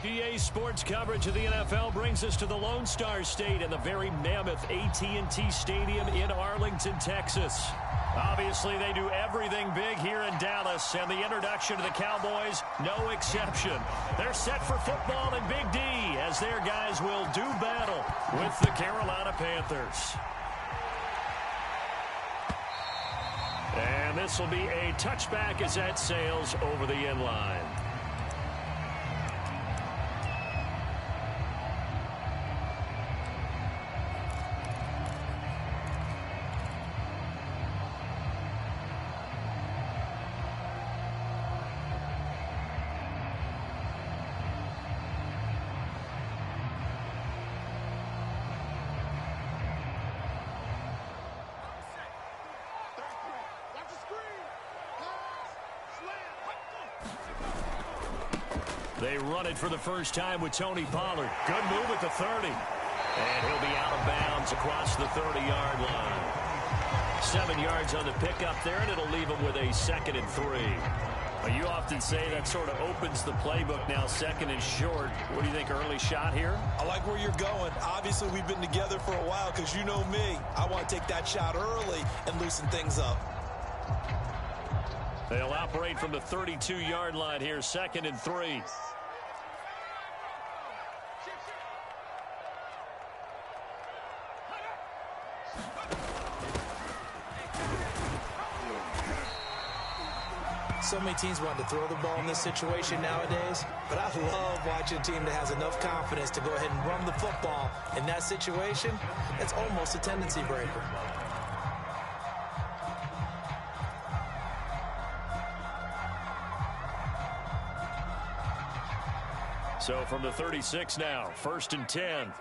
EA Sports coverage of the NFL brings us to the Lone Star State and the very mammoth AT&T Stadium in Arlington, Texas. Obviously, they do everything big here in Dallas, and the introduction to the Cowboys, no exception. They're set for football in Big D as their guys will do battle with the Carolina Panthers. And this will be a touchback as that sails over the end line. They run it for the first time with Tony Pollard. Good move at the 30. And he'll be out of bounds across the 30-yard line. 7 yards on the pickup there, and it'll leave him with a 2nd and 3. Well, you often say that sort of opens the playbook now, 2nd and short. What do you think, early shot here? I like where you're going. Obviously, we've been together for a while because you know me. I want to take that shot early and loosen things up. They'll operate from the 32-yard line here, 2nd and 3. So many teams want to throw the ball in this situation nowadays, but I love watching a team that has enough confidence to go ahead and run the football in that situation. It's almost a tendency breaker. So from the 36 now, 1st and 10.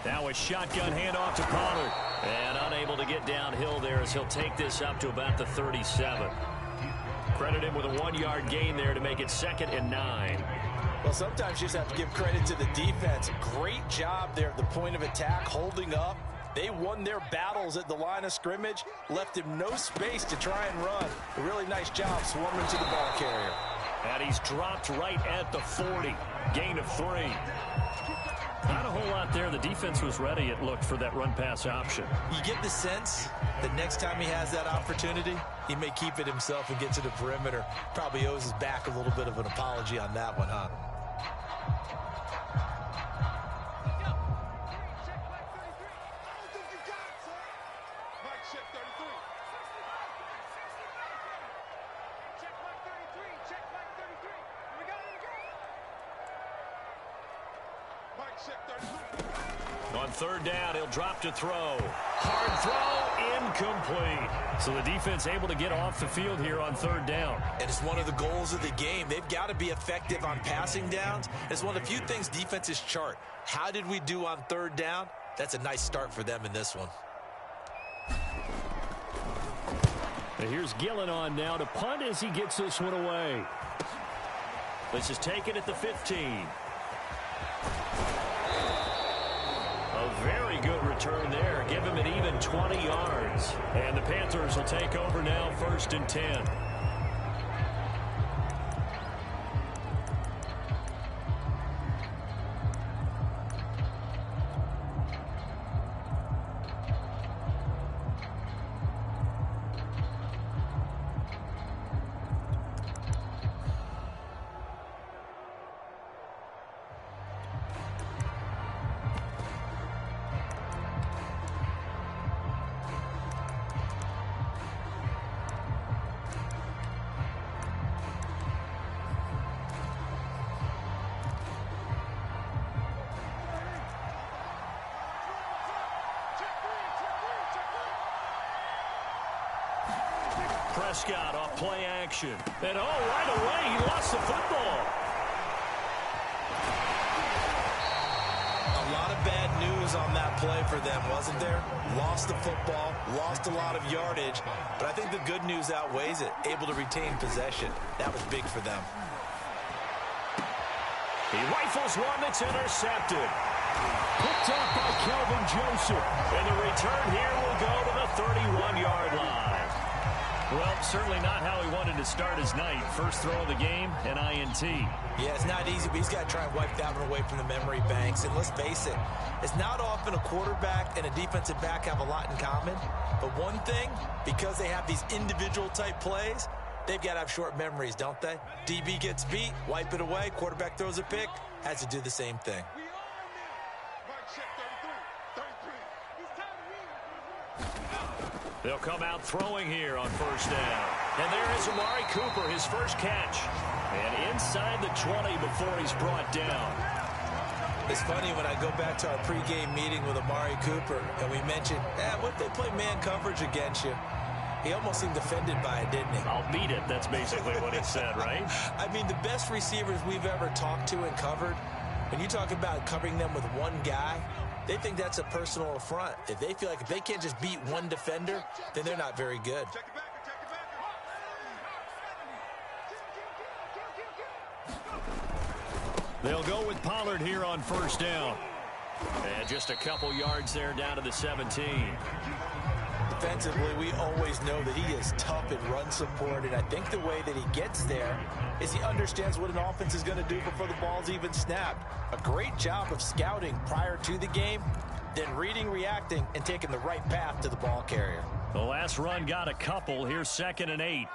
Now a shotgun handoff to Pollard. And unable to get downhill there as he'll take this up to about the 37. Credit him with a 1-yard gain there to make it 2nd and 9. Well, sometimes you just have to give credit to the defense. Great job there at the point of attack, holding up. They won their battles at the line of scrimmage, left him no space to try and run. A really nice job swarming to the ball carrier. And he's dropped right at the 40. Gain of 3. Not a whole lot there. The defense was ready, it looked, for that run-pass option. You get the sense that next time he has that opportunity, he may keep it himself and get to the perimeter. Probably owes his back a little bit of an apology on that one, huh? On 3rd down, he'll drop to throw. Hard throw, incomplete. So the defense able to get off the field here on 3rd down. And it's one of the goals of the game. They've got to be effective on passing downs. It's one of the few things defenses chart. How did we do on 3rd down? That's a nice start for them in this one. And here's Gillen on now to punt as he gets this one away. This is taken at the 15. A very good return there. Give him an even 20 yards. And the Panthers will take over now, 1st and 10. Prescott off play action. And right away, he lost the football. A lot of bad news on that play for them, wasn't there? Lost the football, lost a lot of yardage, but I think the good news outweighs it. Able to retain possession. That was big for them. He rifles one that's intercepted. Picked up by Kelvin Joseph. And the return here will go to the 31-yard line. Well, certainly not how he wanted to start his night. First throw of the game, an INT. Yeah, it's not easy, but he's got to try and wipe that one away from the memory banks. And let's face it, it's not often a quarterback and a defensive back have a lot in common. But one thing, because they have these individual type plays, they've got to have short memories, don't they? DB gets beat, wipe it away, quarterback throws a pick, has to do the same thing. They'll come out throwing here on first down. And there is Amari Cooper, his first catch. And inside the 20 before he's brought down. It's funny when I go back to our pregame meeting with Amari Cooper, and we mentioned, what if they play man coverage against you? He almost seemed offended by it, didn't he? I'll beat it. That's basically what he said, right? I mean, the best receivers we've ever talked to and covered, when you talk about covering them with one guy, they think that's a personal affront. If they feel like if they can't just beat one defender, then they're not very good. They'll go with Pollard here on first down. And just a couple yards there down to the 17. Defensively, we always know that he is tough in run support, and I think the way that he gets there is he understands what an offense is going to do before the ball's even snapped. A great job of scouting prior to the game, then reading, reacting, and taking the right path to the ball carrier. The last run got a couple. Here's 2nd and 8.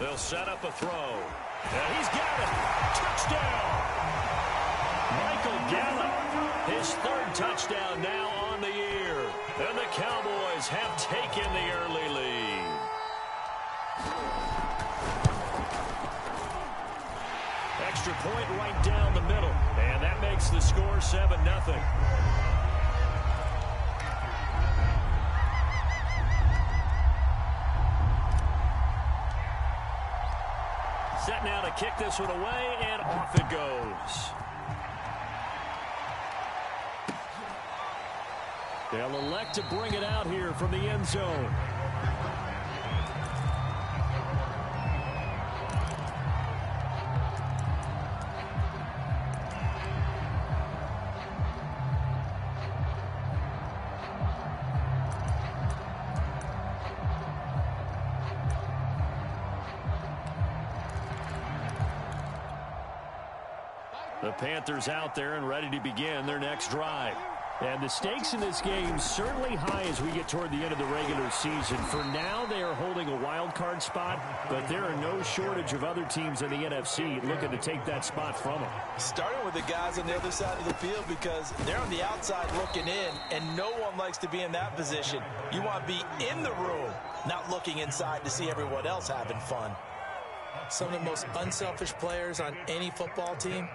They'll set up a throw. And he's got it. Touchdown. Michael Gallup, his 3rd touchdown now on the year. And the Cowboys have taken the early lead. Extra point right down the middle. And that makes the score 7-0. Set now to kick this one away, and off it goes. They'll elect to bring it out here from the end zone. The Panthers out there and ready to begin their next drive. And the stakes in this game certainly high as we get toward the end of the regular season. For now, they are holding a wild card spot, but there are no shortage of other teams in the NFC looking to take that spot from them. Starting with the guys on the other side of the field because they're on the outside looking in, and no one likes to be in that position. You want to be in the room, not looking inside to see everyone else having fun. Some of the most unselfish players on any football team,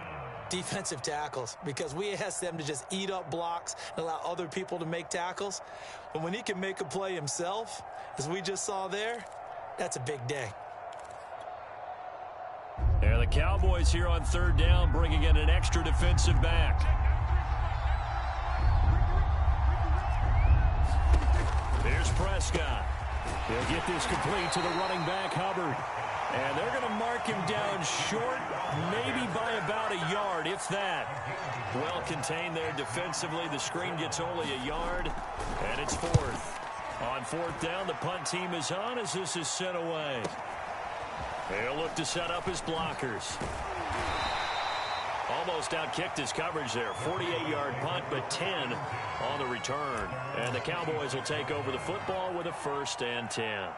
defensive tackles, because we ask them to just eat up blocks and allow other people to make tackles. But when he can make a play himself, as we just saw there, that's a big day. And the Cowboys here on 3rd down, bringing in an extra defensive back. Here's Prescott. He'll get this complete to the running back, Hubbard. And they're going to mark him down short, maybe by about a yard, if that. Well contained there defensively. The screen gets only a yard, and it's 4th. On 4th down, the punt team is on as this is sent away. They'll look to set up his blockers. Almost outkicked his coverage there. 48-yard punt, but 10 on the return. And the Cowboys will take over the football with a 1st and 10.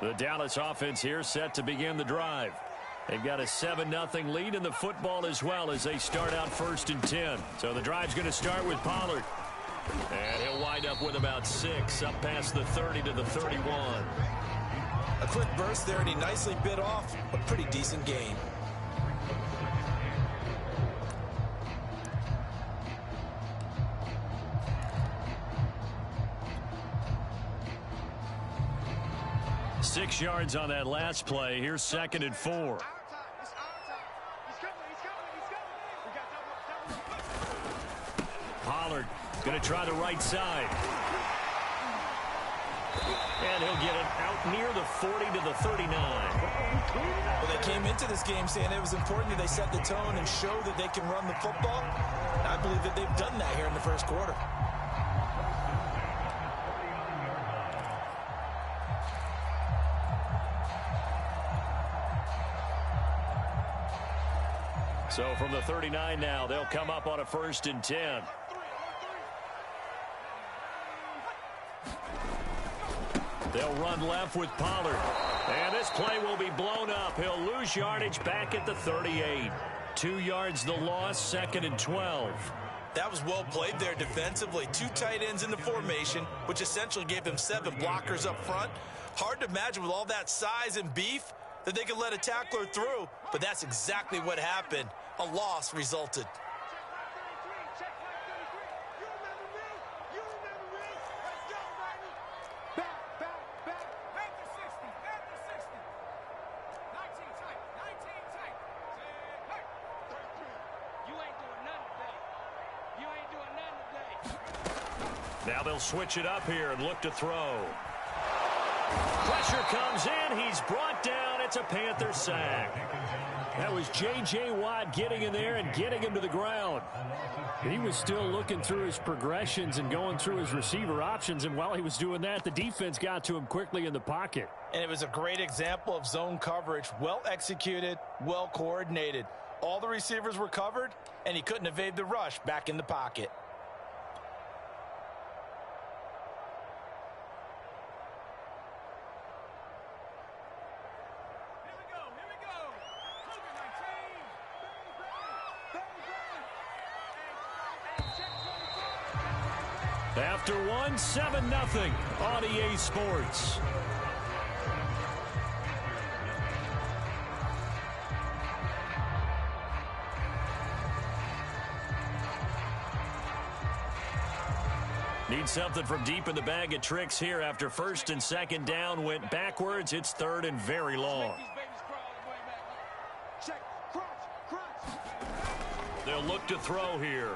The Dallas offense here set to begin the drive. They've got a 7-0 lead in the football as well as they start out 1st and 10. So the drive's going to start with Pollard. And he'll wind up with about 6 up past the 30 to the 31. A quick burst there, and he nicely bit off a pretty decent gain. Six yards on that last play. Here's 2nd and 4. start. Going to try the right side. And he'll get it out near the 40 to the 39. Well, they came into this game saying it was important that they set the tone and show that they can run the football. And I believe that they've done that here in the first quarter. So from the 39 now, they'll come up on a 1st and 10. They'll run left with Pollard. And this play will be blown up. He'll lose yardage back at the 38. 2 yards the loss, 2nd and 12. That was well played there defensively. 2 tight ends in the formation, which essentially gave them 7 blockers up front. Hard to imagine with all that size and beef that they could let a tackler through, but that's exactly what happened. A loss resulted. Now they'll switch it up here and look to throw. Pressure comes in. He's brought down. It's a Panther sack. That was J.J. Watt getting in there and getting him to the ground. He was still looking through his progressions and going through his receiver options, and while he was doing that, the defense got to him quickly in the pocket. And it was a great example of zone coverage. Well executed, well coordinated. All the receivers were covered, and he couldn't evade the rush back in the pocket. After 1, 7-0 on EA Sports. Need something from deep in the bag of tricks here after 1st and 2nd down went backwards. It's 3rd and very long. They'll look to throw here.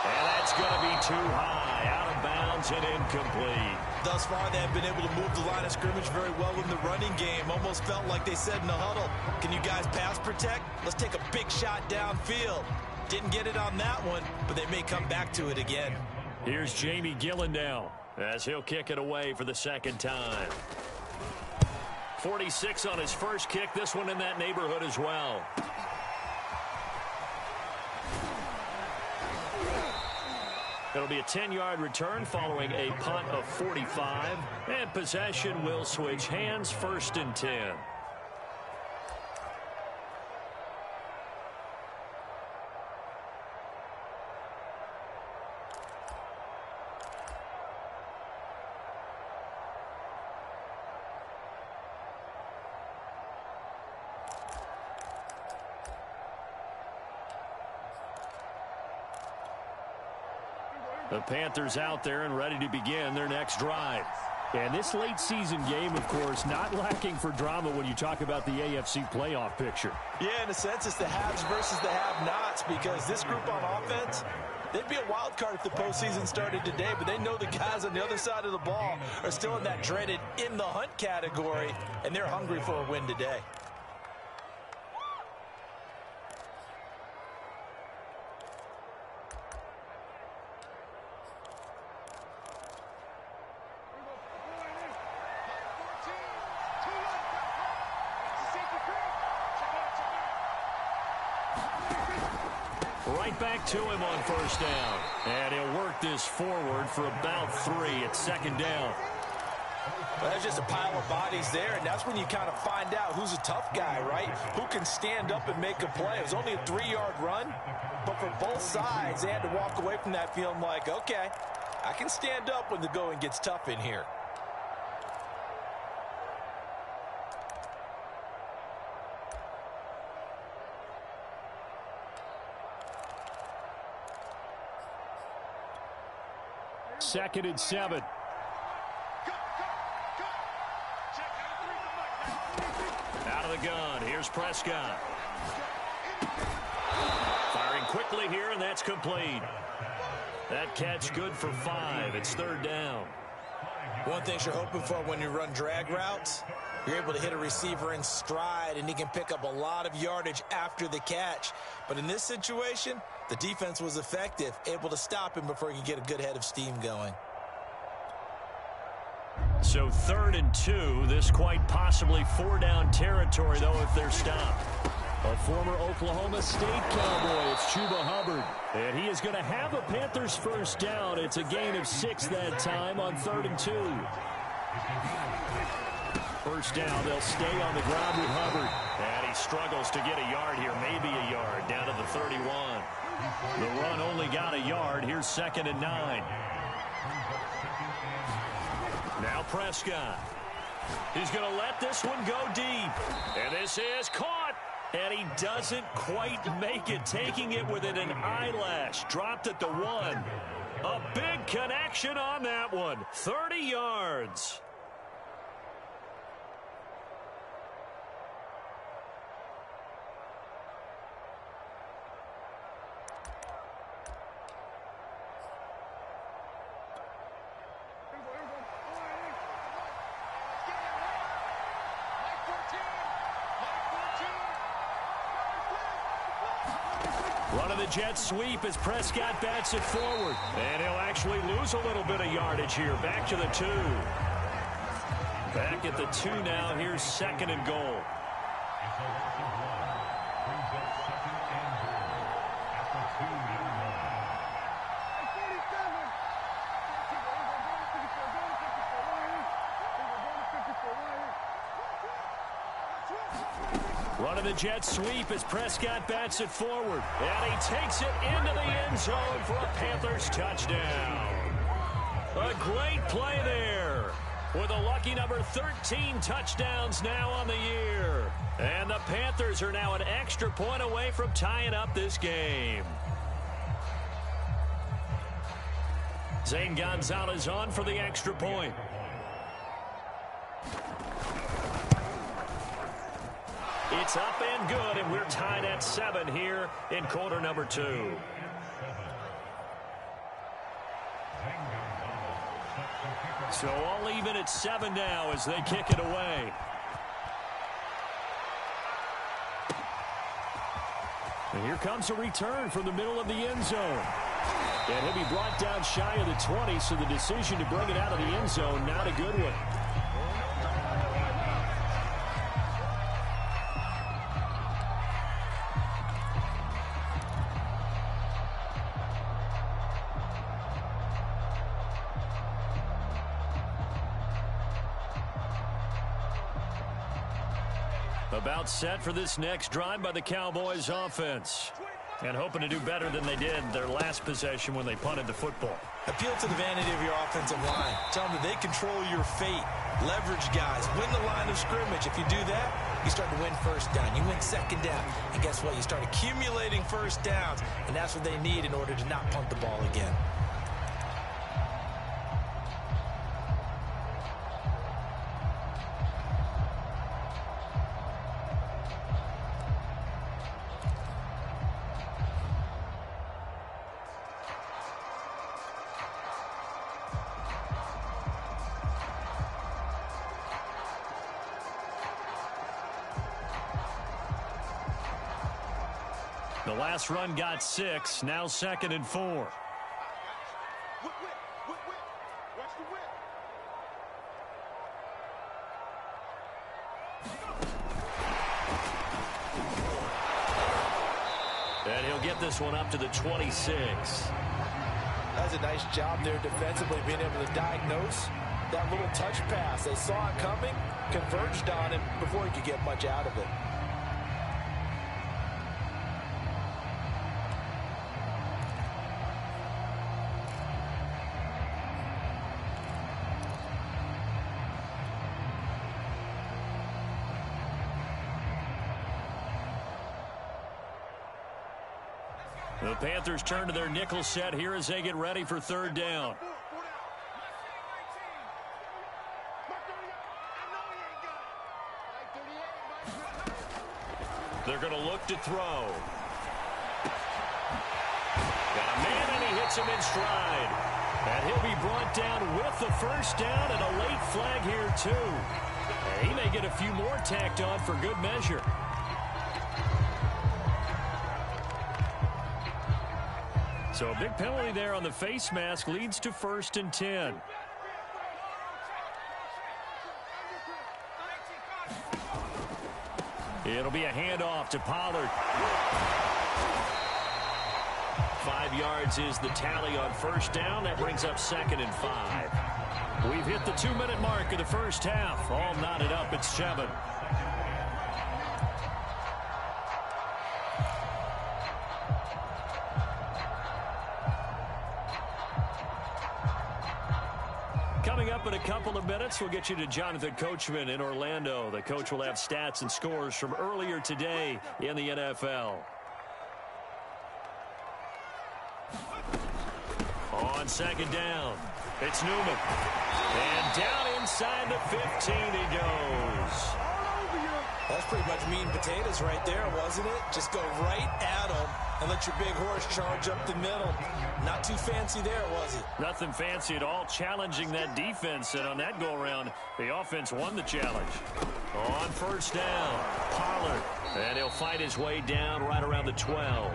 And that's going to be too high, out of bounds and incomplete. Thus far, they have been able to move the line of scrimmage very well in the running game. Almost felt like they said in the huddle, can you guys pass protect? Let's take a big shot downfield. Didn't get it on that one, but they may come back to it again. Here's Jamie Gillen now, as he'll kick it away for the 2nd time. 46 on his first kick, this one in that neighborhood as well. It'll be a 10-yard return following a punt of 45. And possession will switch hands, 1st and 10. The Panthers out there and ready to begin their next drive. And this late season game, of course, not lacking for drama when you talk about the AFC playoff picture. Yeah, in a sense, it's the haves versus the have-nots, because this group on offense, they'd be a wild card if the postseason started today, but they know the guys on the other side of the ball are still in that dreaded in the hunt category, and they're hungry for a win today. Right back to him on 1st down. And he'll work this forward for about 3 at 2nd down. Well, there's just a pile of bodies there, and that's when you kind of find out who's a tough guy, right? Who can stand up and make a play. It was only a 3-yard run, but for both sides, they had to walk away from that feeling like, okay, I can stand up when the going gets tough in here. Second and 7. Out of the gun. Here's Prescott. quickly here, and that's complete. That catch good for 5. It's third down. One thing you're hoping for when you run drag routes, you're able to hit a receiver in stride, and he can pick up a lot of yardage after the catch. But in this situation, the defense was effective, able to stop him before he could get a good head of steam going. So 3rd and 2. This quite possibly 4-down territory, though, if they're stopped. A former Oklahoma State Cowboy, it's Chuba Hubbard. And he is going to have a Panthers first down. It's a gain of 6 that time on 3rd and 2. First down, they'll stay on the ground with Hubbard. And he struggles to get a yard here, maybe a yard, down to the 31. The run only got a yard. Here's 2nd and 9. Now Prescott. He's going to let this one go deep. And this is caught. And he doesn't quite make it, taking it within an eyelash. Dropped at the 1. A big connection on that one. 30 yards. Running the jet sweep as Prescott bats it forward. And he'll actually lose a little bit of yardage here. Back to the 2. Back at the 2 now. Here's 2nd and goal. Running the jet sweep as Prescott bats it forward. And he takes it into the end zone for a Panthers touchdown. A great play there. With a lucky number 13 touchdowns now on the year. And the Panthers are now an extra point away from tying up this game. Zane Gonzalez on for the extra point. It's up and good, and we're tied at 7 here in quarter number 2. So all even at 7 now as they kick it away. And here comes a return from the middle of the end zone. And he'll be brought down shy of the 20, so the decision to bring it out of the end zone, not a good one. About set for this next drive by the Cowboys offense. And hoping to do better than they did their last possession when they punted the football. Appeal to the vanity of your offensive line. Tell them that they control your fate. Leverage guys. Win the line of scrimmage. If you do that, you start to win first down. You win second down. And guess what? You start accumulating first downs. And that's what they need in order to not punt the ball again. The last run got 6. Now 2nd and 4. And he'll get this one up to the 26. That's a nice job there defensively, being able to diagnose that little touch pass. They saw it coming, converged on him before he could get much out of it. The Panthers turn to their nickel set here as they get ready for 3rd down. They're going to look to throw. Got a man, and he hits him in stride. And he'll be brought down with the first down and a late flag here, too. And he may get a few more tacked on for good measure. So a big penalty there on the face mask leads to 1st and 10. It'll be a handoff to Pollard. 5 yards is the tally on first down. That brings up 2nd and 5. We've hit the 2-minute mark of the first half. All knotted up at 7. Coming up in a couple of minutes, we'll get you to Jonathan Coachman in Orlando. The coach will have stats and scores from earlier today in the NFL. On 2nd down, it's Newman. And down inside the 15 he goes. That's pretty much meat and potatoes right there, wasn't it? Just go right at him and let your big horse charge up the middle. Not too fancy there, was it? Nothing fancy at all, challenging that defense. And on that go-around, the offense won the challenge. On first down, Pollard. And he'll fight his way down right around the 12.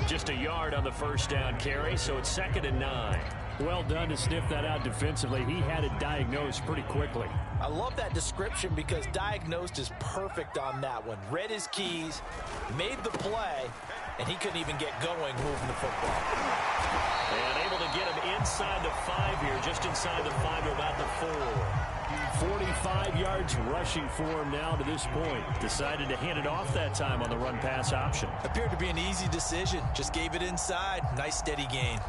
Just a yard on the first down carry, so it's 2nd and 9. Well done to sniff that out defensively. He had it diagnosed pretty quickly. I love that description because diagnosed is perfect on that one. Read his keys, made the play, and he couldn't even get going moving the football. And able to get him inside the 5 here, just inside the 5 to about the 4. 45 yards rushing for him now to this point. Decided to hand it off that time on the run-pass option. Appeared to be an easy decision. Just gave it inside. Nice steady gain.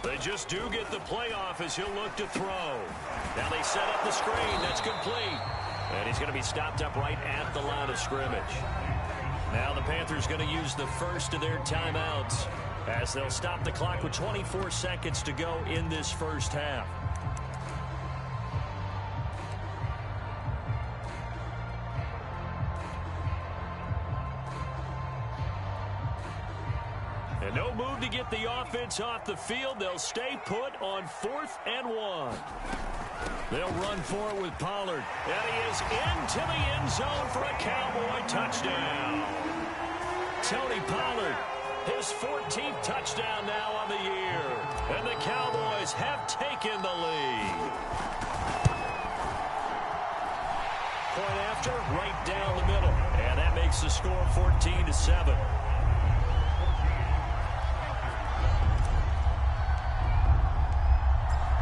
They just do get the play off as he'll look to throw. Now they set up the screen. That's complete. And he's going to be stopped up right at the line of scrimmage. Now the Panthers going to use the first of their timeouts as they'll stop the clock with 24 seconds to go in this first half. And no move to get the offense off the field. They'll stay put on 4th and 1. They'll run for it with Pollard. And he is into the end zone for a Cowboy touchdown. Tony Pollard, his 14th touchdown now on the year. And the Cowboys have taken the lead. Point after, right down the middle. And that makes the score 14-7.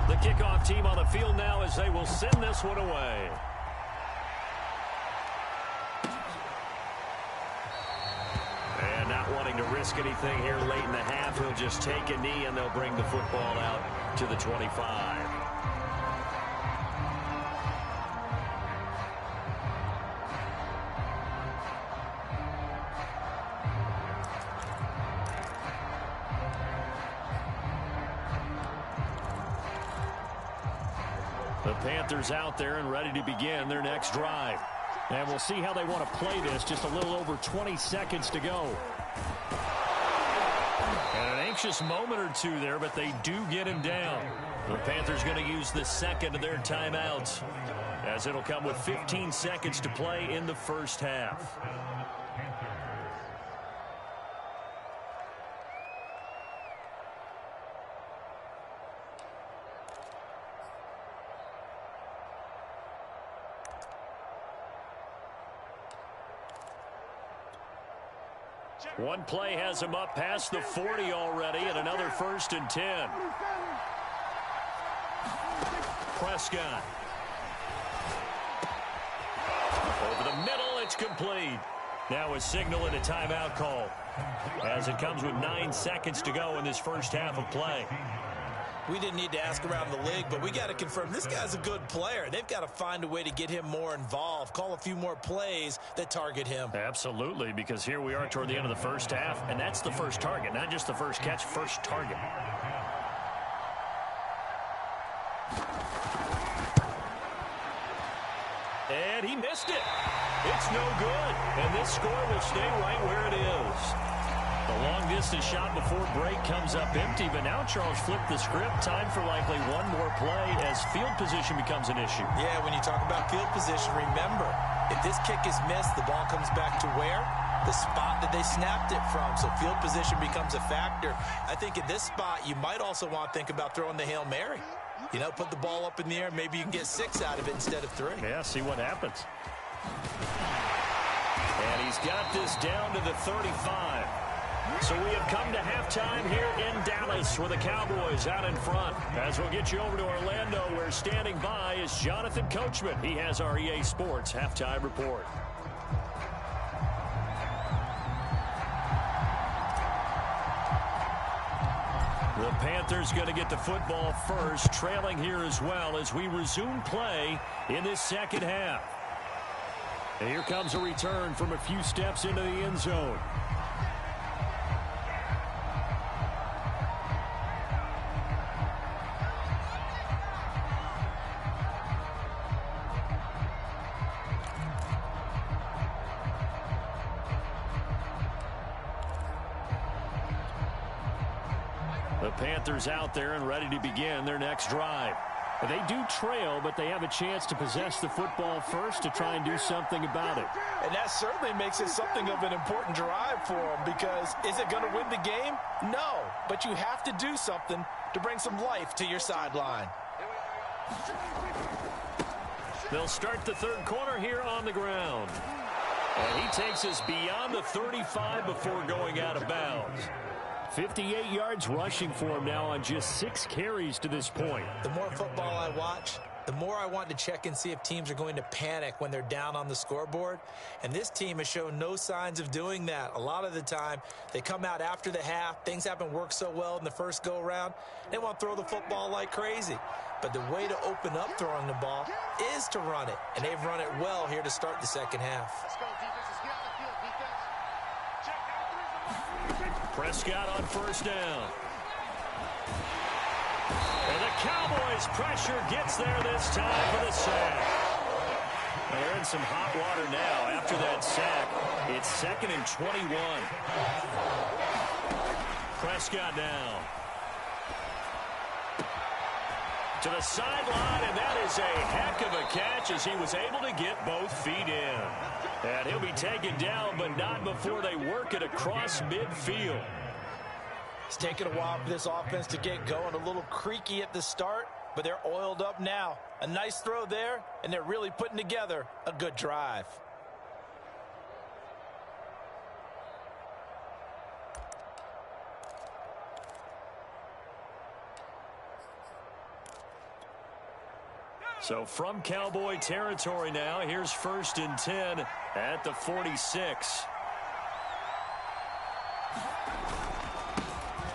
The kickoff team on the field now as they will send this one away. And not wanting to risk anything here late in the half, he'll just take a knee and they'll bring the football out to the 25. The Panthers out there and ready to begin their next drive. And we'll see how they want to play this. Just a little over 20 seconds to go. And an anxious moment or two there, but they do get him down. The Panthers going to use the second of their timeouts, as it'll come with 15 seconds to play in the first half. One play has him up past the 40 already, and another 1st and 10. Prescott. Over the middle, it's complete. Now a signal and a timeout call as it comes with 9 seconds to go in this first half of play. We didn't need to ask around the league, but we got to confirm this guy's a good player. They've got to find a way to get him more involved, call a few more plays that target him. Absolutely, because here we are toward the end of the first half, and that's the first target, not just the first catch, first target. And he missed it. It's no good. And this score will stay right where it is. The long-distance shot before break comes up empty, but now Charles flipped the script. Time for likely one more play as field position becomes an issue. Yeah, when you talk about field position, remember, if this kick is missed, the ball comes back to where? The spot that they snapped it from. So field position becomes a factor. I think at this spot, you might also want to think about throwing the Hail Mary. You know, put the ball up in the air. Maybe you can get 6 out of it instead of 3. Yeah, see what happens. And he's got this down to the 35. So we have come to halftime here in Dallas with the Cowboys out in front. As we'll get you over to Orlando, where standing by is Jonathan Coachman. He has our EA Sports halftime report. The Panthers going to get the football first, trailing here as well as we resume play in this second half. And here comes a return from a few steps into the end zone. The Panthers out there and ready to begin their next drive. They do trail, but they have a chance to possess the football first to try and do something about it. And that certainly makes it something of an important drive for them, because is it going to win the game? No, but you have to do something to bring some life to your sideline. They'll start the third quarter here on the ground. And he takes us beyond the 35 before going out of bounds. 58 yards rushing for him now on just 6 carries to this point. The more football I watch, the more I want to check and see if teams are going to panic when they're down on the scoreboard. And this team has shown no signs of doing that. A lot of the time, they come out after the half. Things haven't worked so well in the first go-around. They want to throw the football like crazy. But the way to open up throwing the ball is to run it. And they've run it well here to start the second half. Let's go, defense. Get on the field, defense. Check out. Prescott on first down. And the Cowboys' pressure gets there this time for the sack. They're in some hot water now after that sack. It's 2nd and 21. Prescott now. To the sideline, and that is a heck of a catch as he was able to get both feet in. And he'll be taken down, but not before they work it across midfield. It's taken a while for this offense to get going. A little creaky at the start, but they're oiled up now. A nice throw there, and they're really putting together a good drive. So from Cowboy territory now, here's 1st and 10 at the 46.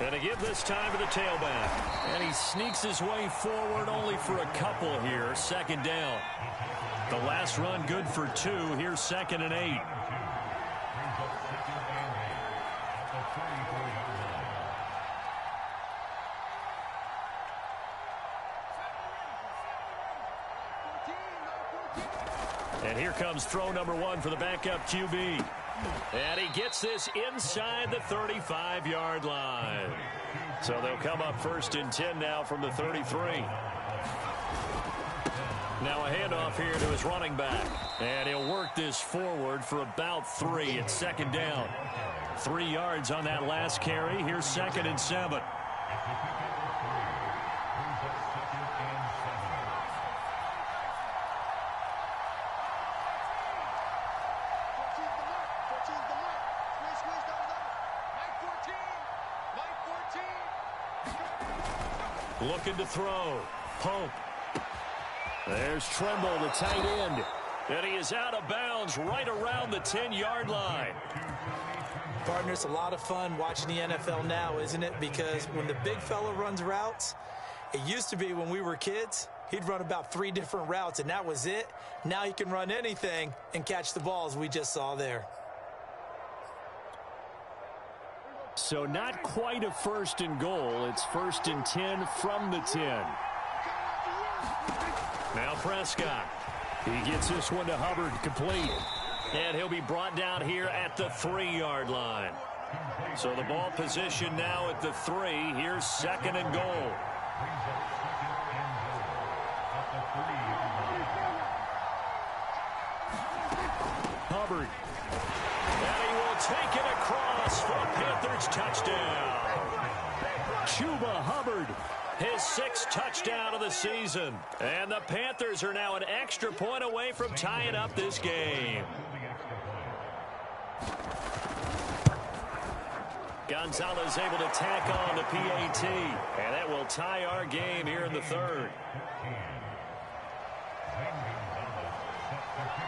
And a give this time to the tailback. And he sneaks his way forward only for a couple here. 2nd down. The last run good for 2. Here's 2nd and 8. And here comes throw number 1 for the backup QB. And he gets this inside the 35-yard line. So they'll come up 1st and 10 now from the 33. Now a handoff here to his running back. And he'll work this forward for about 3. It's 2nd down. 3 yards on that last carry. Here's 2nd and 7. Looking to throw. Pope. There's Trimble, the tight end. And he is out of bounds right around the 10-yard line. Partner, it's a lot of fun watching the NFL now, isn't it? Because when the big fella runs routes, it used to be when we were kids, he'd run about 3 different routes, and that was it. Now he can run anything and catch the balls we just saw there. So not quite a 1st and goal. It's 1st and 10 from the 10. Now Prescott. He gets this one to Hubbard, complete. And he'll be brought down here at the 3-yard line. So the ball position now at the 3. Here's 2nd and goal. Hubbard. And he will take it across for a Panthers touchdown. Chuba Hubbard. His 6th touchdown of the season. And the Panthers are now an extra point away from tying up this game. Gonzalez able to tack on the PAT. And that will tie our game here in the 3rd.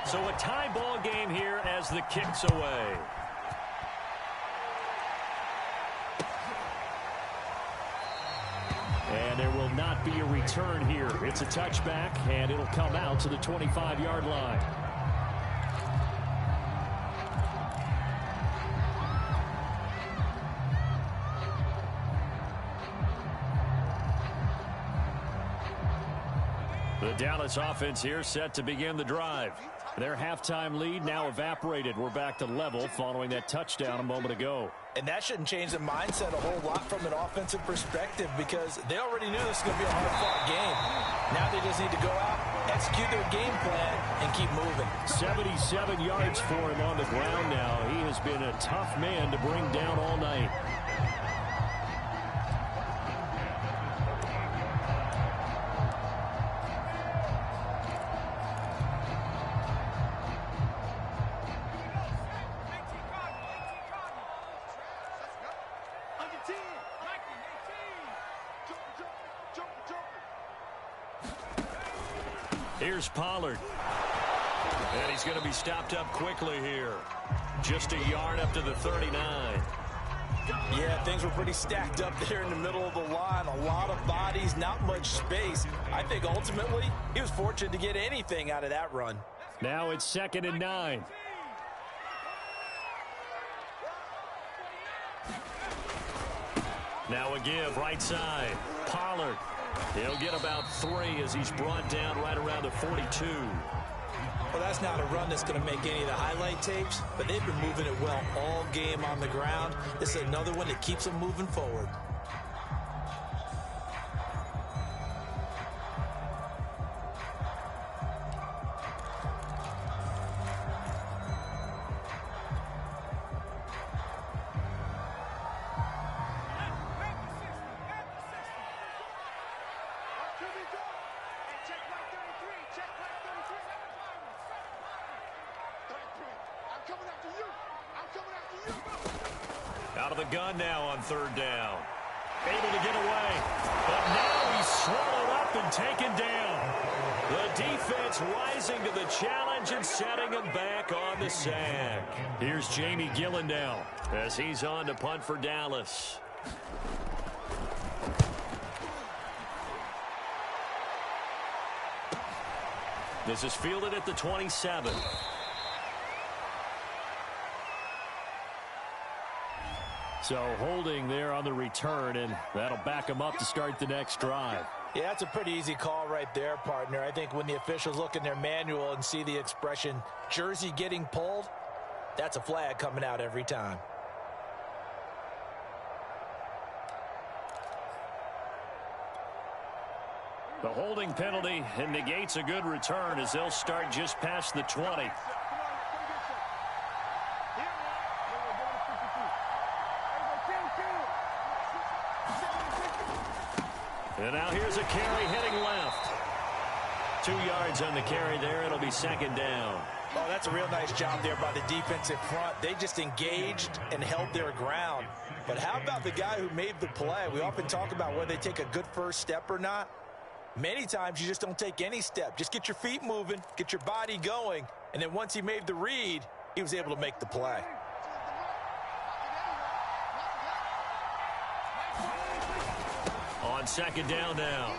So a tie ball game here as the kick's away. And there will not be a return here. It's a touchback, and it'll come out to the 25-yard line. The Dallas offense here set to begin the drive. Their halftime lead now evaporated. We're back to level following that touchdown a moment ago. And that shouldn't change the mindset a whole lot from an offensive perspective because they already knew this was going to be a hard-fought game. Now they just need to go out, execute their game plan, and keep moving. 77 yards for him on the ground now. He has been a tough man to bring down all night. Here's Pollard. And he's going to be stopped up quickly here. Just a yard up to the 39. Yeah, things were pretty stacked up there in the middle of the line. A lot of bodies, not much space. I think ultimately he was fortunate to get anything out of that run. Now it's 2nd and 9. Now a give right side. Pollard. He'll get about 3 as he's brought down right around the 42. Well, that's not a run that's going to make any of the highlight tapes, but they've been moving it well all game on the ground. This is another one that keeps them moving forward. Out of the gun now on 3rd down. Able to get away. But now he's swallowed up and taken down. The defense rising to the challenge and setting him back on the sack. Here's Jamie Gillen now as he's on to punt for Dallas. This is fielded at the 27. So holding there on the return, and that'll back him up to start the next drive. Yeah, that's a pretty easy call right there, partner. I think when the officials look in their manual and see the expression, jersey getting pulled, that's a flag coming out every time. The holding penalty and negates a good return as they'll start just past the 20. And now here's a carry heading left. 2 yards on the carry there. It'll be 2nd down. Oh, that's a real nice job there by the defensive front. They just engaged and held their ground. But how about the guy who made the play? We often talk about whether they take a good first step or not. Many times you just don't take any step. Just get your feet moving, get your body going, and then once he made the read, he was able to make the play. On second down now,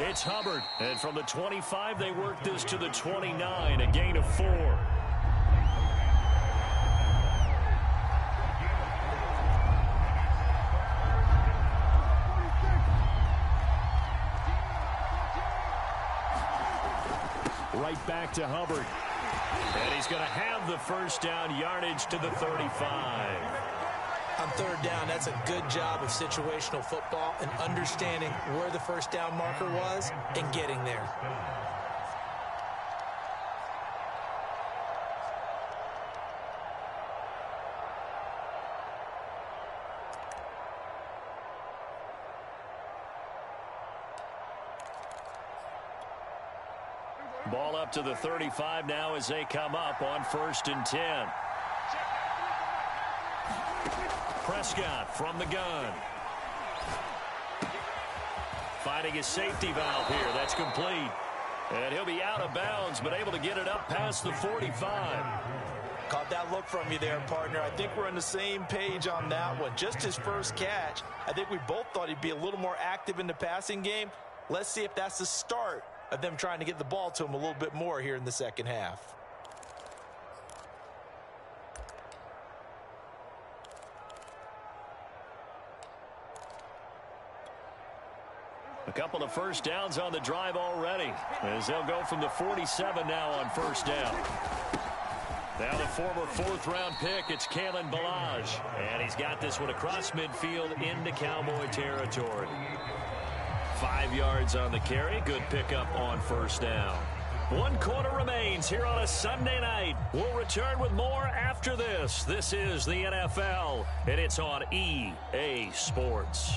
it's Hubbard. And from the 25, they work this to the 29, a gain of 4. Right back to Hubbard. And he's going to have the first down, yardage to the 35. On third down, that's a good job of situational football and understanding where the first down marker was and getting there. Ball up to the 35 now as they come up on 1st and 10. Prescott from the gun. Finding his safety valve here. That's complete. And he'll be out of bounds, but able to get it up past the 45. Caught that look from you there, partner. I think we're on the same page on that one. Just his first catch. I think we both thought he'd be a little more active in the passing game. Let's see if that's the start of them trying to get the ball to him a little bit more here in the second half. A couple of first downs on the drive already, as they'll go from the 47 now on 1st down. Now the former 4th-round pick, it's Kalen Ballage. And he's got this one across midfield into Cowboy territory. 5 yards on the carry. Good pickup on 1st down. 1 quarter remains here on a Sunday night. We'll return with more after this. This is the NFL, and it's on EA Sports.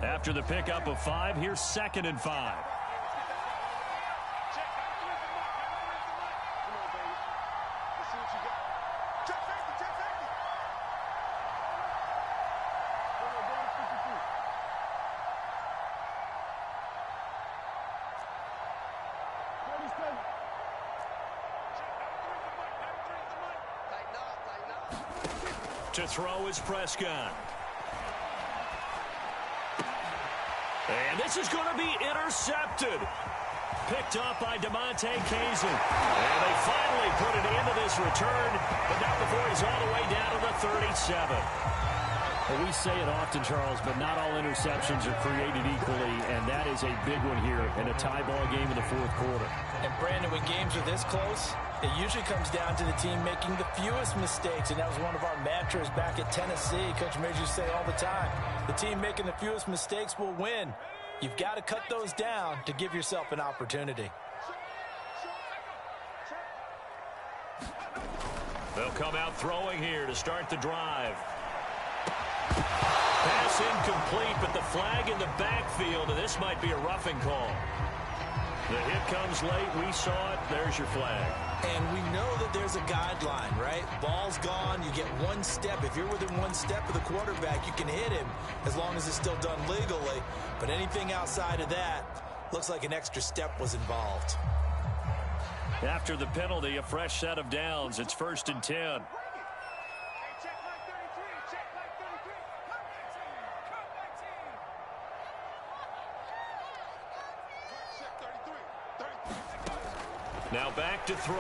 After the pickup of 5, here's 2nd and 5. To throw is Prescott. And this is going to be intercepted. Picked up by DeMonte Kazin. And they finally put it into this return, but not before he's all the way down to the 37. Well, we say it often, Charles, but not all interceptions are created equally, and that is a big one here in a tie ball game in the 4th quarter. And, Brandon, when games are this close, it usually comes down to the team making the fewest mistakes, and that was one of our mantras back at Tennessee. Coach Major used to say all the time, the team making the fewest mistakes will win. You've got to cut those down to give yourself an opportunity. They'll come out throwing here to start the drive. Pass incomplete, but the flag in the backfield, and this might be a roughing call. The hit comes late. We saw it. There's your flag. And we know that there's a guideline, right? Ball's gone. You get 1 step. If you're within 1 step of the quarterback, you can hit him as long as it's still done legally. But anything outside of that, looks like an extra step was involved. After the penalty, a fresh set of downs. It's 1st and 10. Now back to throw.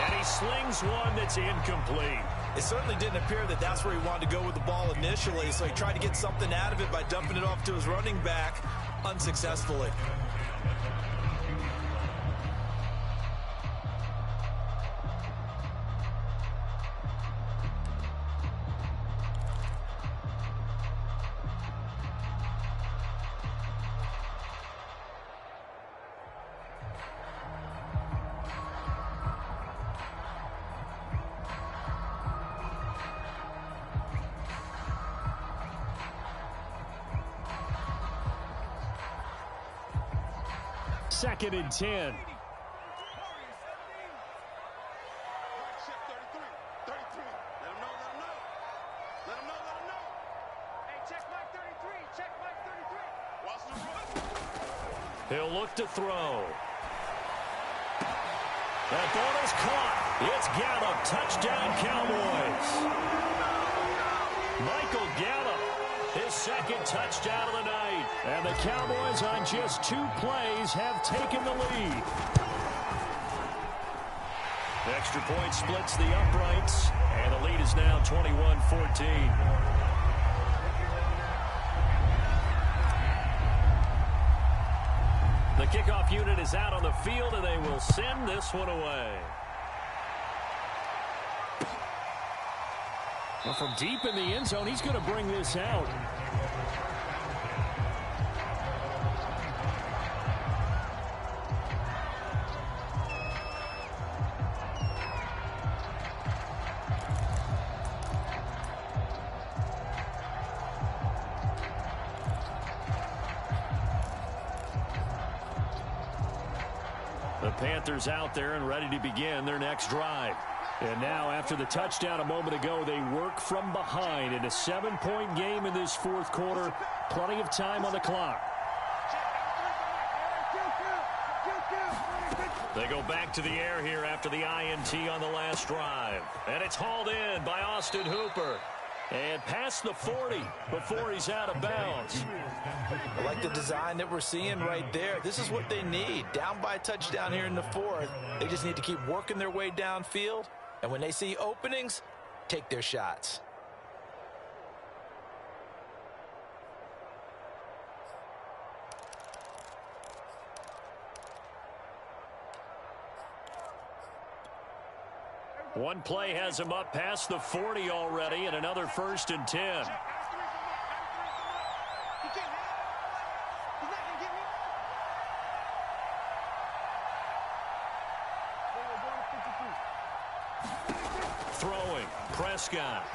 And he slings one that's incomplete. It certainly didn't appear that that's where he wanted to go with the ball initially, so he tried to get something out of it by dumping it off to his running back unsuccessfully. Second and 10. He'll look to throw. That ball is caught. It's Gallup. Touchdown, Cowboys. Michael Gallup, his second touchdown of the night. And the Cowboys on just 2 plays have taken the lead. Extra point splits the uprights, and the lead is now 21-14. The kickoff unit is out on the field, and they will send this one away. Well, from deep in the end zone, he's going to bring this out. The Panthers out there and ready to begin their next drive. And now, after the touchdown a moment ago, they work from behind in a 7-point game in this fourth quarter. Plenty of time on the clock. They go back to the air here after the INT on the last drive. And it's hauled in by Austin Hooper. And past the 40 before he's out of bounds. I like the design that we're seeing right there. This is what they need. Down by a touchdown here in the fourth. They just need to keep working their way downfield. And when they see openings, take their shots. One play has him up past the 40 already, and another 1st and 10. Throwing, Prescott.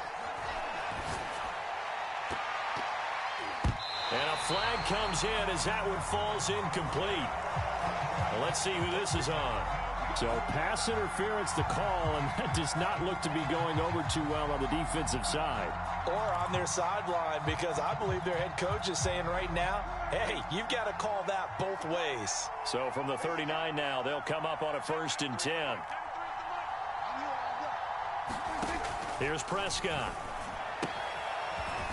And a flag comes in as that one falls incomplete. Well, let's see who this is on. So pass interference the call, and that does not look to be going over too well on the defensive side. Or on their sideline, because I believe their head coach is saying right now, hey, you've got to call that both ways. So from the 39 now, they'll come up on a 1st and 10. Here's Prescott.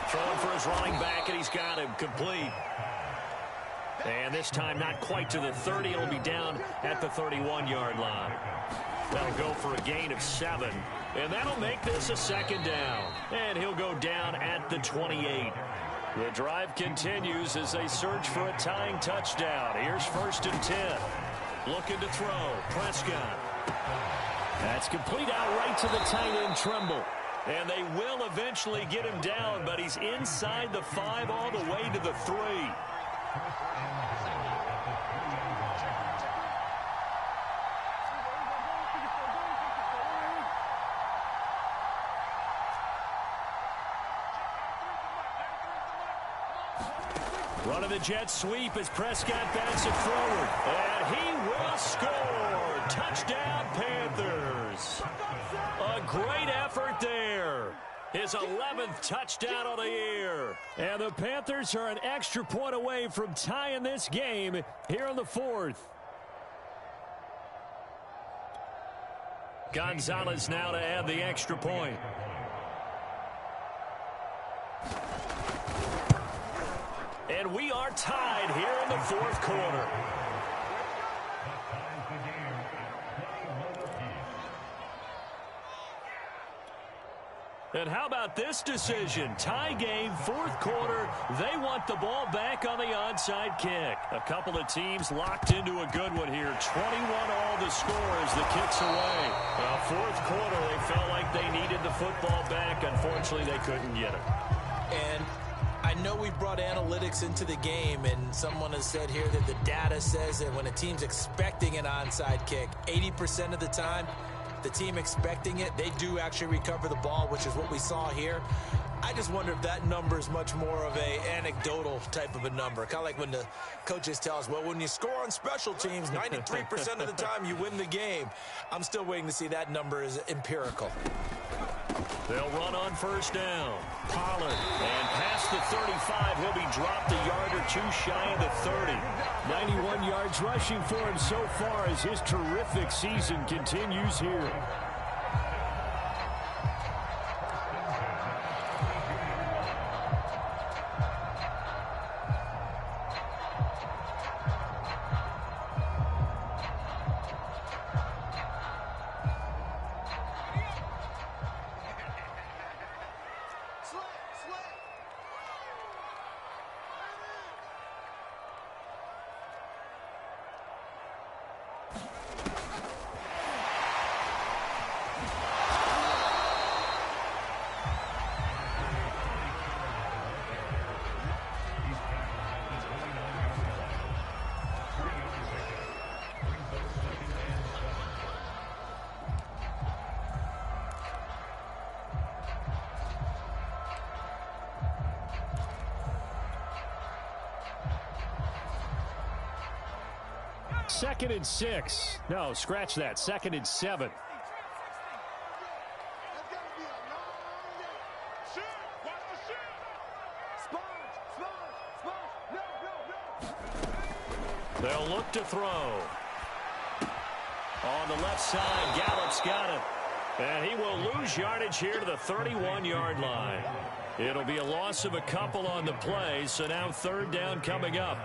Throwing for his running back, and he's got him complete. And this time not quite to the 30. It'll be down at the 31-yard line. That'll go for a gain of 7. And that'll make this a 2nd down. And he'll go down at the 28. The drive continues as they search for a tying touchdown. Here's 1st and 10. Looking to throw. Prescott. That's complete out right to the tight end, Tremble. And they will eventually get him down, but he's inside the 5 all the way to the 3. Running the jet sweep as Prescott backs it forward. And he will score. Touchdown, Panthers. A great effort there. His 11th touchdown of the year. And the Panthers are an extra point away from tying this game here in the 4th. Gonzalez now to add the extra point. And we are tied here in the 4th quarter. And how about this decision? Tie game, 4th quarter. They want the ball back on the onside kick. A couple of teams locked into a good one here. 21-all the score as the kick's away. 4th quarter, they felt like they needed the football back. Unfortunately, they couldn't get it. And I know we brought analytics into the game, and someone has said here that the data says that when a team's expecting an onside kick, 80% of the time, the team expecting it, they do actually recover the ball, which is what we saw here. I just wonder if that number is much more of a anecdotal type of a number. Kind of like when the coaches tell us, well, when you score on special teams, 93% of the time you win the game. I'm still waiting to see that number is empirical. They'll run on first down. Pollard, and past the 35, he'll be dropped a yard or two shy of the 30. 91 yards rushing for him so far as his terrific season continues here. Second and 6. No, scratch that. Second and 7. They'll look to throw. On the left side, Gallup's got it. And he will lose yardage here to the 31-yard line. It'll be a loss of a couple on the play, so now third down coming up.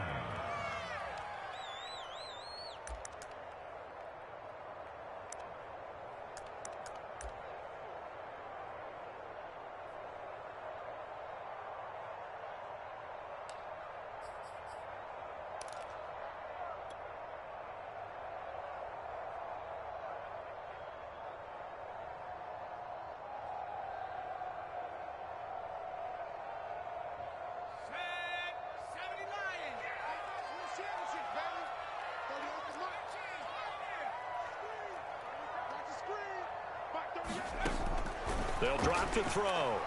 They'll drop to throw.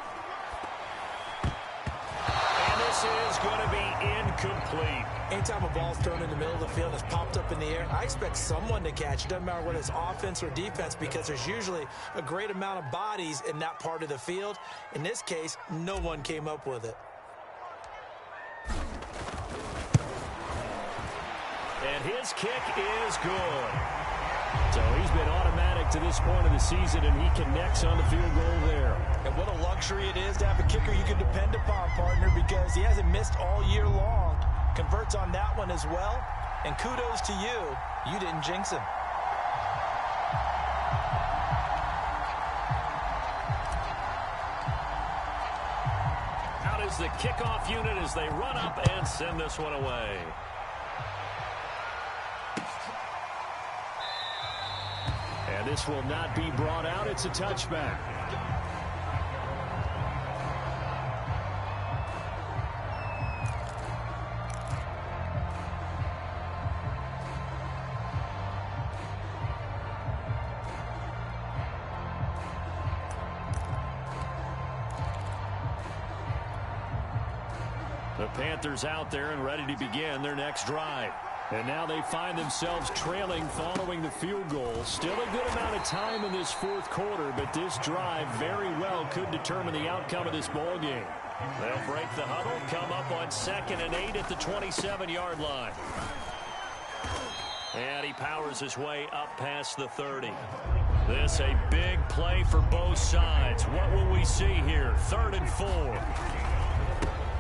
And this is going to be incomplete. Anytime a ball's thrown in the middle of the field and it's popped up in the air, I expect someone to catch it. Doesn't matter whether it's offense or defense, because there's usually a great amount of bodies in that part of the field. In this case, no one came up with it. And his kick is good. So he's been automatic to this point of the season, and he connects on the field goal there. And what a luxury it is to have a kicker you can depend upon, partner, because he hasn't missed all year long. Converts on that one as well. And kudos to you. You didn't jinx him. Out is the kickoff unit as they run up and send this one away. And this will not be brought out. It's a touchback. The Panthers out there and ready to begin their next drive. And now they find themselves trailing following the field goal. Still a good amount of time in this fourth quarter, but this drive very well could determine the outcome of this ball game. They'll break the huddle, come up on 2nd and 8 at the 27-yard line. And he powers his way up past the 30. This a big play for both sides. What will we see here? 3rd and 4.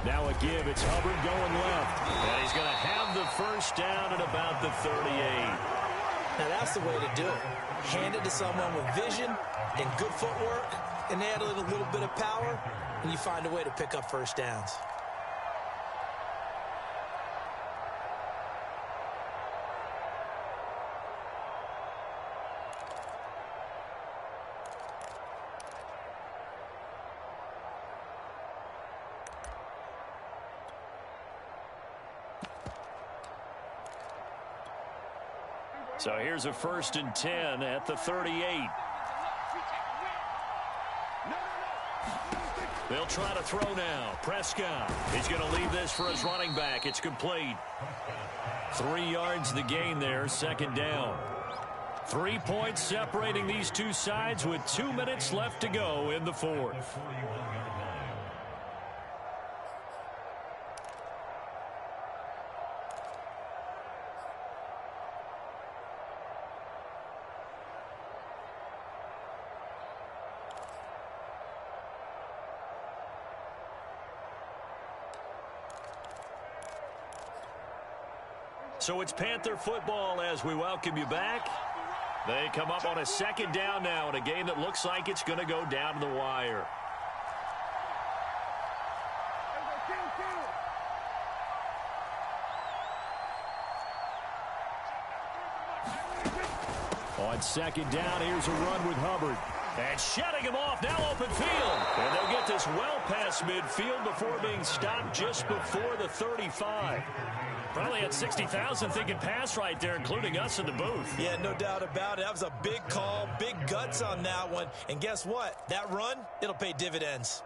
Now a give. It's Hubbard going left. And he's going to have the first down at about the 38. Now that's the way to do it. Hand it to someone with vision and good footwork, and add a little bit of power, and you find a way to pick up first downs. So here's a 1st and 10 at the 38. They'll try to throw now. Prescott. He's going to leave this for his running back. It's complete. 3 yards the gain there. 2nd down. 3 points separating these two sides with 2 minutes left to go in the fourth. So it's Panther football as we welcome you back. They come up on a second down now in a game that looks like it's going to go down to the wire. On second down, here's a run with Hubbard. And shutting him off, now open field. And they'll get this well past midfield before being stopped just before the 35. Probably had 60,000 thinking pass right there, including us in the booth. Yeah, no doubt about it. That was a big call, big guts on that one. And guess what? That run, it'll pay dividends.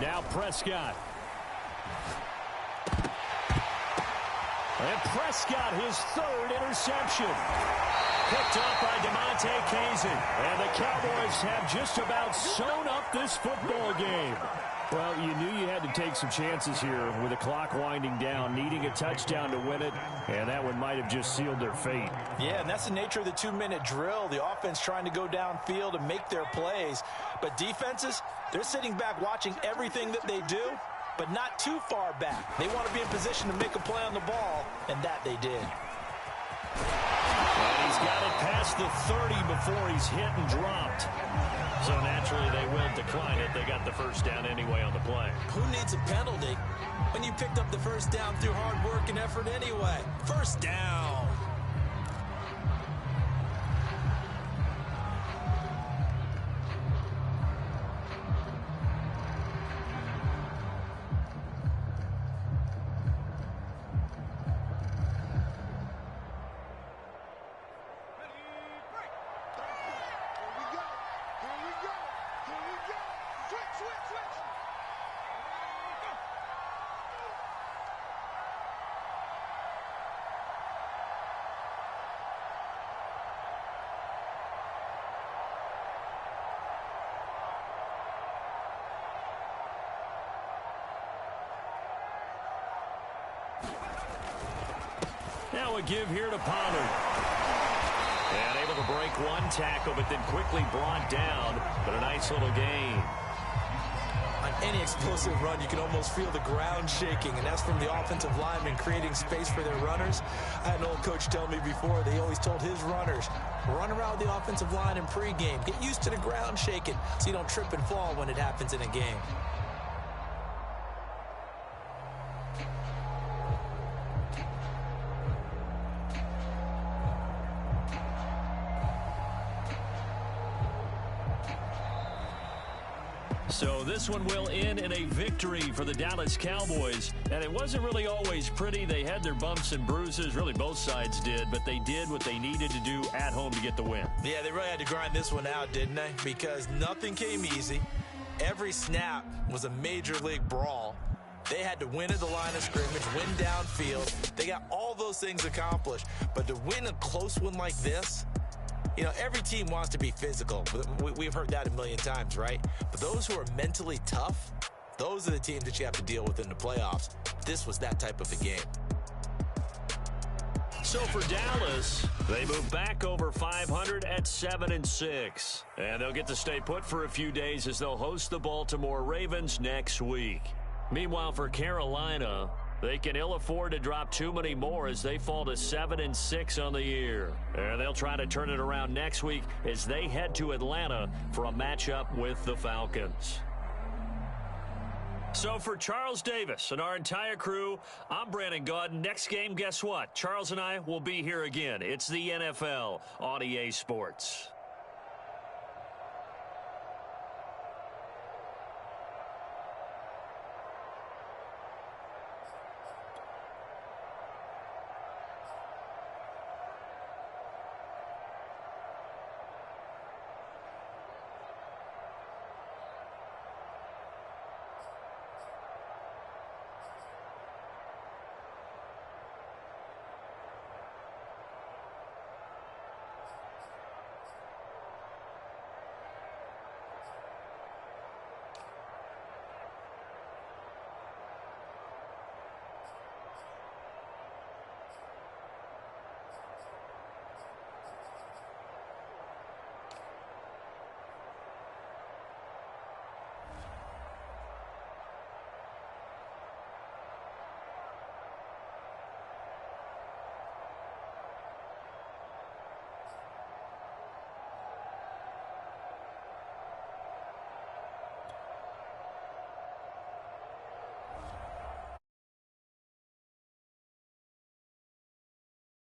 Now Prescott. And Prescott, his third interception. Picked up by DeMonte Kazin. And the Cowboys have just about sewn up this football game. Well, you knew you had to take some chances here with the clock winding down, needing a touchdown to win it, and that one might have just sealed their fate. Yeah, and that's the nature of the 2-minute drill. The offense trying to go downfield and make their plays. But defenses, they're sitting back watching everything that they do, but not too far back. They want to be in position to make a play on the ball, and that they did. And he's got it past the 30 before he's hit and dropped. So naturally they will decline it. They got the first down anyway on the play. Who needs a penalty when you picked up the first down through hard work and effort anyway? First down. Now a give here to Pollard. And able to break one tackle, but then quickly brought down. But a nice little gain. On any explosive run, you can almost feel the ground shaking, and that's from the offensive linemen creating space for their runners. I had an old coach tell me before, they always told his runners, run around the offensive line in pregame. Get used to the ground shaking so you don't trip and fall when it happens in a game. So this one will end in a victory for the Dallas Cowboys. And it wasn't really always pretty. They had their bumps and bruises. Really, both sides did. But they did what they needed to do at home to get the win. Yeah, they really had to grind this one out, didn't they? Because nothing came easy. Every snap was a major league brawl. They had to win at the line of scrimmage, win downfield. They got all those things accomplished. But to win a close one like this, you know, every team wants to be physical. We've heard that a million times, right? But those who are mentally tough, those are the teams that you have to deal with in the playoffs. This was that type of a game. So for Dallas, they move back over 500 at 7-6. And they'll get to stay put for a few days as they'll host the Baltimore Ravens next week. Meanwhile, for Carolina, they can ill afford to drop too many more as they fall to 7-6 on the year. And they'll try to turn it around next week as they head to Atlanta for a matchup with the Falcons. So for Charles Davis and our entire crew, I'm Brandon Gaudin. Next game, guess what? Charles and I will be here again. It's the NFL on EA Sports.